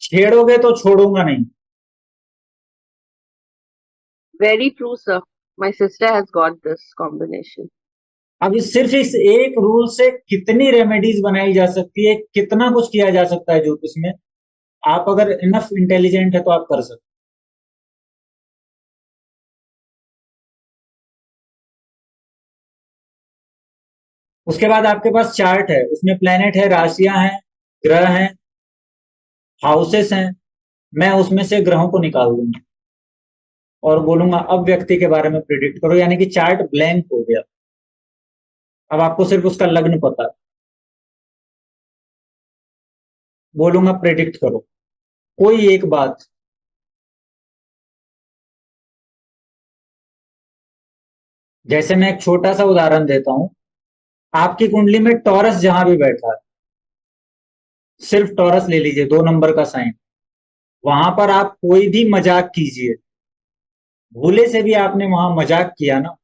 छेड़ोगे तो छोड़ूंगा नहीं। Very true, sir. My sister has got this combination. अब सिर्फ इस एक रूल से कितनी रेमेडीज बनाई जा सकती है, कितना कुछ किया जा सकता है ज्योतिष में। आप अगर इनफ इंटेलिजेंट है तो आप कर सकते। उसके बाद आपके पास चार्ट है, उसमें प्लेनेट है, राशियां हैं, ग्रह हैं, हाउसेस हैं। मैं उसमें से ग्रहों को निकाल दूंगा और बोलूंगा अब व्यक्ति के बारे में प्रिडिक्ट करो, यानी कि चार्ट ब्लैंक हो गया। अब आपको सिर्फ उसका लग्न पता है। बोलूंगा प्रिडिक्ट करो कोई एक बात। जैसे मैं एक छोटा सा उदाहरण देता हूं। आपकी कुंडली में टॉरस जहां भी बैठा है, सिर्फ टॉरस ले लीजिए, 2 नंबर का साइन। वहां पर आप कोई भी मजाक कीजिए, भूले से भी आपने वहां मजाक किया ना,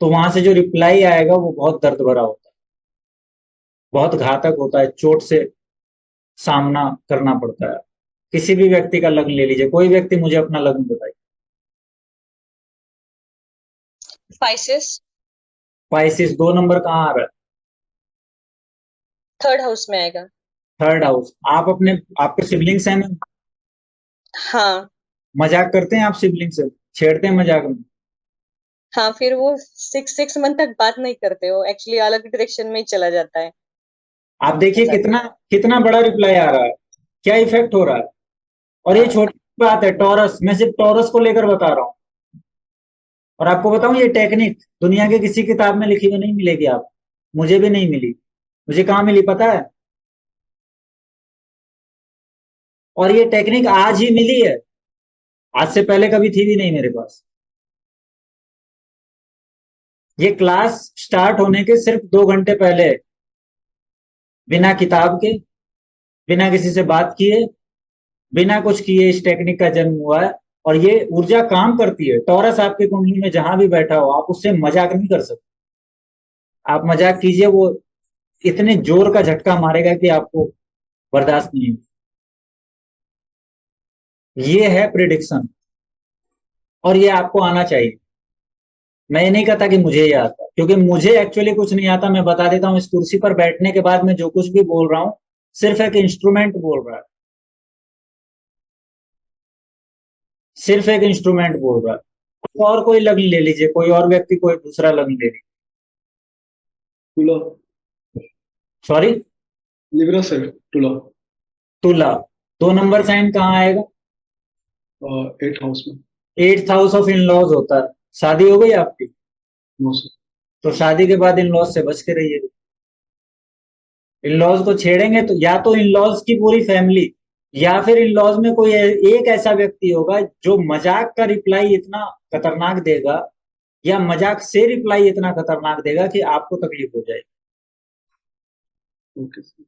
तो वहां से जो रिप्लाई आएगा वो बहुत दर्द भरा होता है, बहुत घातक होता है, चोट से सामना करना पड़ता है। किसी भी व्यक्ति का लग्न ले लीजिए, कोई व्यक्ति मुझे अपना लग्न बताइए। स्पाइसेस। पाइसिस 2 नंबर कहाँ आ रहा है? थर्ड हाउस में आएगा। Third house. आप अपने, आपके सिबलिंग्स हैं ना? हाँ। मजाक करते हैं आप सिबलिंग से? छेड़ते हैं मजाक में? हाँ, फिर वो 6 मंथ तक बात नहीं करते, हो एक्चुअली अलग डायरेक्शन में ही चला जाता है। आप देखिए ऐसा। कितना कितना बड़ा रिप्लाई आ रहा है, क्या इफेक्ट हो रहा है। और ये हाँ। छोटी बात है, टॉरस, मैं सिर्फ टॉरस को लेकर बता रहा हूँ। और आपको बताऊं, ये टेक्निक दुनिया के किसी किताब में लिखी हुई नहीं मिलेगी आप। मुझे भी नहीं मिली। मुझे कहाँ मिली पता है? और ये टेक्निक आज ही मिली है, आज से पहले कभी थी भी नहीं मेरे पास। ये क्लास स्टार्ट होने के सिर्फ 2 घंटे पहले, बिना किताब के, बिना किसी से बात किए, बिना कुछ किए इस टेक्निक का जन्म हुआ है। और ये ऊर्जा काम करती है। टॉरस आपकी कुंडली में जहां भी बैठा हो, आप उससे मजाक नहीं कर सकते। आप मजाक कीजिए, वो इतने जोर का झटका मारेगा कि आपको बर्दाश्त नहीं होगा। ये है प्रिडिक्शन, और ये आपको आना चाहिए। मैं ये नहीं कहता कि मुझे ये आता, क्योंकि मुझे एक्चुअली कुछ नहीं आता। मैं बता देता हूँ, इस कुर्सी पर बैठने के बाद मैं जो कुछ भी बोल रहा हूँ, सिर्फ एक इंस्ट्रूमेंट बोल रहा है, सिर्फ एक इंस्ट्रूमेंट बोल रहा है। और कोई लग्न ले लीजिए, कोई और व्यक्ति कोई दूसरा लग्न ले लीजिए। तुला। सॉरी? लिब्रा सर, तुला। तुला। 2 नंबर साइन कहाँ आएगा? 8 हाउस में। 8th house of in laws होता है। शादी हो गई आपकी? No sir. तो शादी के बाद इन लॉज से बच के रहिए। इन लॉज को छेड़ेंगे तो या तो इन लॉज की पूरी फैमिली, या फिर इन लॉज में कोई एक ऐसा व्यक्ति होगा जो मजाक का रिप्लाई इतना खतरनाक देगा, या मजाक से रिप्लाई इतना खतरनाक देगा कि आपको तकलीफ हो जाएगी। Okay sir.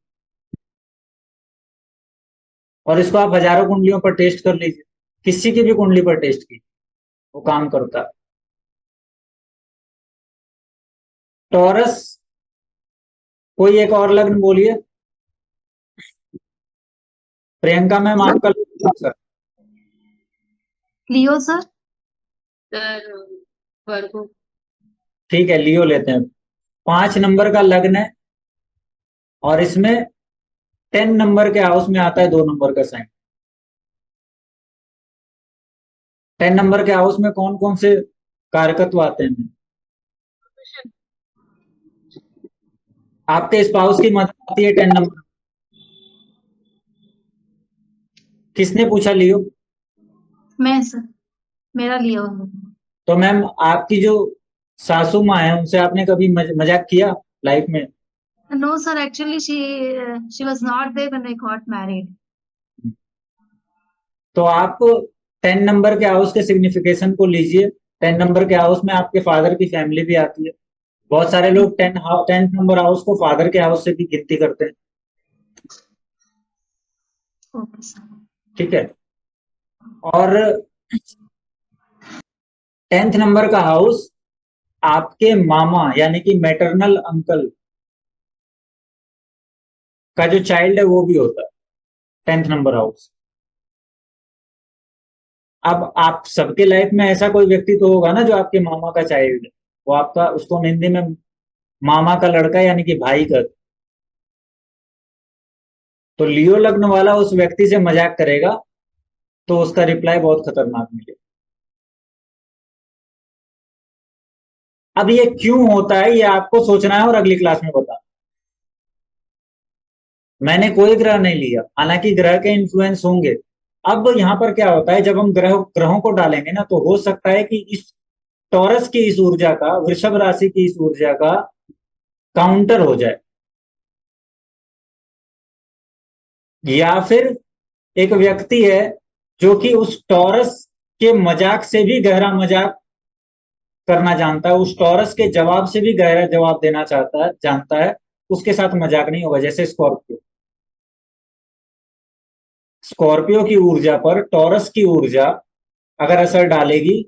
और इसको आप हजारों कुंडलियों पर टेस्ट कर लीजिए, किसी की भी कुंडली पर टेस्ट की, वो काम करता है। टॉरस। कोई एक और लग्न बोलिए। प्रियंका मैम, आपका लग्न सर? लियो सर। सर, वर्गो। ठीक है, लियो लेते हैं। 5 नंबर का लग्न है, और इसमें 10 नंबर के हाउस में आता है 2 नंबर का साइन। 10 नंबर के हाउस में कौन कौन से कारकत्व आते हैं? आपके स्पाउस की मदद आती है 10 नंबर। किसने पूछा लियो? मैं सर, मेरा लियो। तो मैम, आपकी जो सासू माँ है, उनसे आपने कभी मजाक किया लाइफ में? No sir, actually she was not there when I got married. तो आप 10 नंबर के हाउस के सिग्निफिकेशन को लीजिए। 10 नंबर के हाउस में आपके फादर की फैमिली भी आती है। बहुत सारे लोग 10th नंबर हाउस को फादर के हाउस से भी गिनती करते हैं। Okay sir. ठीक है। और 10th नंबर का हाउस आपके मामा, यानी कि मैटरनल अंकल का जो चाइल्ड है वो भी होता है 10th नंबर हाउस। अब आप सबके लाइफ में ऐसा कोई व्यक्ति तो होगा ना जो आपके मामा का चाइल्ड है, वो आपका, उसको हिंदी में मामा का लड़का यानी कि भाई का। तो लियो लग्न वाला उस व्यक्ति से मजाक करेगा तो उसका रिप्लाई बहुत खतरनाक मिलेगा। अब ये क्यों होता है ये आपको सोचना है और अगली क्लास में बता। मैंने कोई ग्रह नहीं लिया, हालांकि ग्रह के इन्फ्लुएंस होंगे। अब यहाँ पर क्या होता है, जब हम ग्रहों को डालेंगे ना, तो हो सकता है कि इस टॉरस की इस ऊर्जा का, वृषभ राशि की इस ऊर्जा का काउंटर हो जाए, या फिर एक व्यक्ति है जो कि उस टॉरस के मजाक से भी गहरा मजाक करना जानता है, उस टॉरस के जवाब से भी गहरा जवाब देना चाहता है, जानता है, उसके साथ मजाक नहीं होगा। जैसे स्कॉर्पियो, स्कॉर्पियो की ऊर्जा पर टॉरस की ऊर्जा अगर असर डालेगी,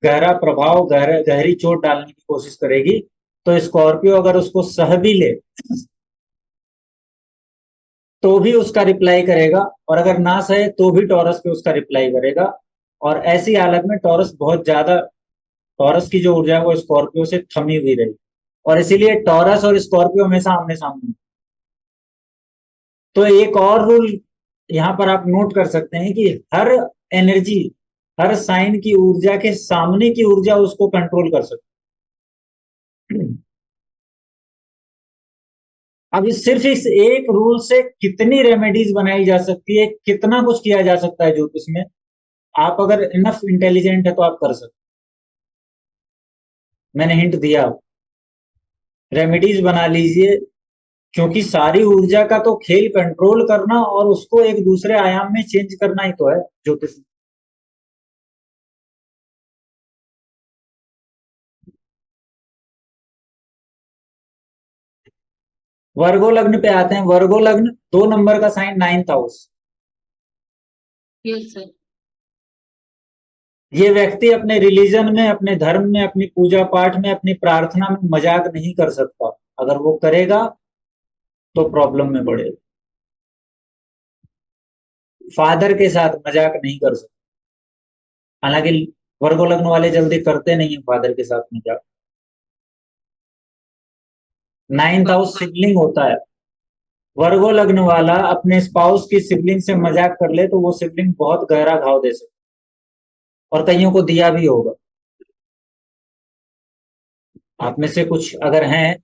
गहरा प्रभाव, गहरी चोट डालने की कोशिश करेगी, तो स्कॉर्पियो अगर उसको सह भी ले तो भी उसका रिप्लाई करेगा, और अगर ना सहे तो भी टॉरस पे उसका रिप्लाई करेगा। और ऐसी हालत में टॉरस बहुत ज्यादा, टॉरस की जो ऊर्जा है वो स्कॉर्पियो से थमी हुई रही, और इसीलिए टॉरस और स्कॉर्पियो हमेशा आमने सामने। तो एक और रूल यहाँ पर आप नोट कर सकते हैं कि हर एनर्जी, हर साइन की ऊर्जा के सामने की ऊर्जा उसको कंट्रोल कर सकती है। अब सिर्फ इस एक रूल से कितनी रेमेडीज बनाई जा सकती है, कितना कुछ किया जा सकता है ज्योतिष में। आप अगर इनफ इंटेलिजेंट है तो आप कर सकते। मैंने हिंट दिया, रेमेडीज बना लीजिए, क्योंकि सारी ऊर्जा का तो खेल कंट्रोल करना और उसको एक दूसरे आयाम में चेंज करना ही तो है ज्योतिष। वर्गो लग्न पे आते हैं। वर्गो लग्न 2 नंबर का sign, 9th house. Yes, sir. ये व्यक्ति अपने रिलीजन में, अपने धर्म में, अपनी पूजा पाठ में, अपनी प्रार्थना में मजाक नहीं कर सकता। अगर वो करेगा तो प्रॉब्लम में पड़ेगा। फादर के साथ मजाक नहीं कर सकता, हालांकि वर्गो लग्न वाले जल्दी करते नहीं है फादर के साथ मजाक। 9th हाउस सिबलिंग होता है। वर्गो लग्न वाला अपने स्पाउस की सिबलिंग से मजाक कर ले तो वो सिबलिंग बहुत गहरा घाव दे सकता, और कईयों को दिया भी होगा। आप में से कुछ अगर हैं,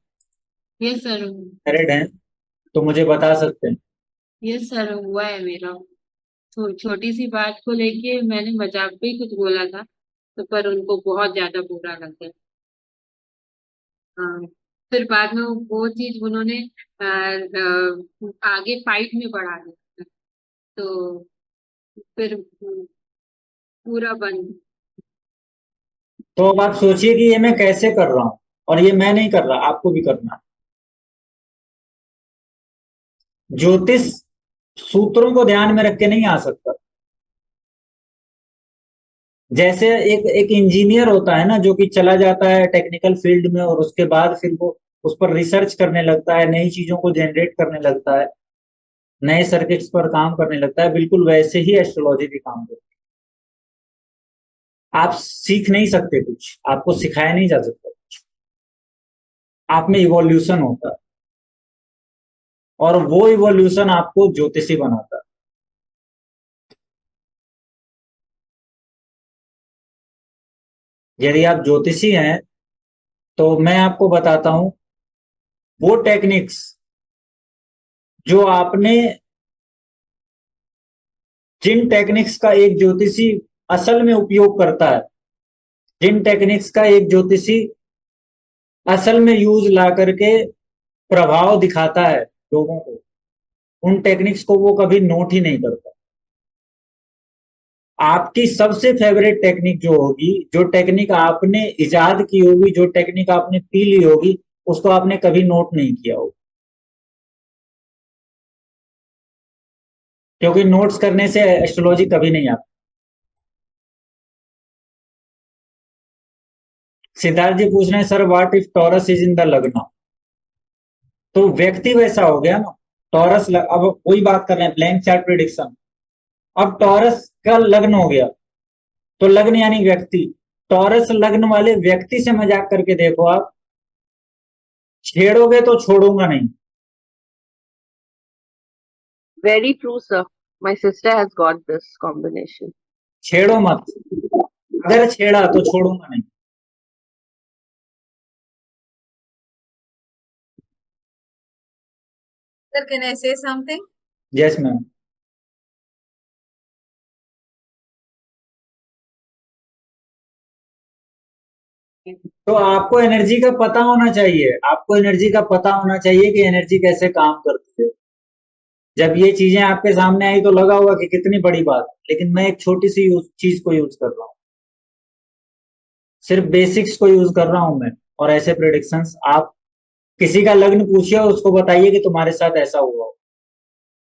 Yes, sir. मैरिड हैं, तो मुझे बता सकते हैं। Yes, sir. हुआ है मेरा। तो छोटी सी बात को लेके मैंने मजाक में ही कुछ बोला था, तो पर उनको बहुत ज्यादा बुरा लग गया। हाँ। फिर बाद में वो चीज उन्होंने आगे फाइट में बढ़ा दिया, तो फिर पूरा बंद। तो अब आप सोचिए कि ये मैं कैसे कर रहा हूं, और ये मैं नहीं कर रहा, आपको भी करना है। ज्योतिष सूत्रों को ध्यान में रख के नहीं आ सकता। जैसे एक इंजीनियर होता है ना, जो कि चला जाता है टेक्निकल फील्ड में, और उसके बाद फिर वो उस पर रिसर्च करने लगता है, नई चीजों को जनरेट करने लगता है, नए सर्किट्स पर काम करने लगता है। बिल्कुल वैसे ही एस्ट्रोलॉजी भी काम करती है। आप सीख नहीं सकते कुछ, आपको सिखाया नहीं जा सकता कुछ, आप में इवोल्यूशन होता है, और वो इवोल्यूशन आपको ज्योतिषी बनाता है। यदि आप ज्योतिषी हैं तो मैं आपको बताता हूं वो टेक्निक्स जो आपने, जिन टेक्निक्स का एक ज्योतिषी असल में उपयोग करता है, जिन टेक्निक्स का एक ज्योतिषी असल में यूज ला करके प्रभाव दिखाता है लोगों को, उन टेक्निक्स को वो कभी नोट ही नहीं करता। आपकी सबसे फेवरेट टेक्निक जो होगी, जो टेक्निक आपने इजाद की होगी, जो टेक्निक आपने पी ली होगी, उसको आपने कभी नोट नहीं किया होगा, क्योंकि नोट्स करने से एस्ट्रोलॉजी कभी नहीं आता। सिद्धार्थ जी पूछ रहे हैं, sir what if taurus is in the लग्न। तो व्यक्ति वैसा हो गया ना, टॉरस अब वही बात कर रहे हैं, ब्लैंक चार्ट प्रिडिक्शन। अब टॉरस का लग्न हो गया, तो लग्न यानी व्यक्ति, टॉरस लग्न वाले व्यक्ति से मजाक करके देखो आप, छेड़ोगे तो छोड़ूंगा नहीं। Very true, sir. My sister has got this combination. छेड़ो मत, अगर छेड़ा तो छोड़ूंगा नहीं। Sir, can I say something? Yes ma'am. तो आपको एनर्जी का पता होना चाहिए, आपको एनर्जी का पता होना चाहिए कि एनर्जी कैसे काम करती है। जब ये चीजें आपके सामने आई तो लगा होगा कि कितनी बड़ी बात है, लेकिन मैं एक छोटी सी चीज को यूज कर रहा हूँ, सिर्फ बेसिक्स को यूज कर रहा हूं मैं। और ऐसे प्रेडिक्शंस आप किसी का लग्न पूछिए, उसको बताइए कि तुम्हारे साथ ऐसा हुआ हो।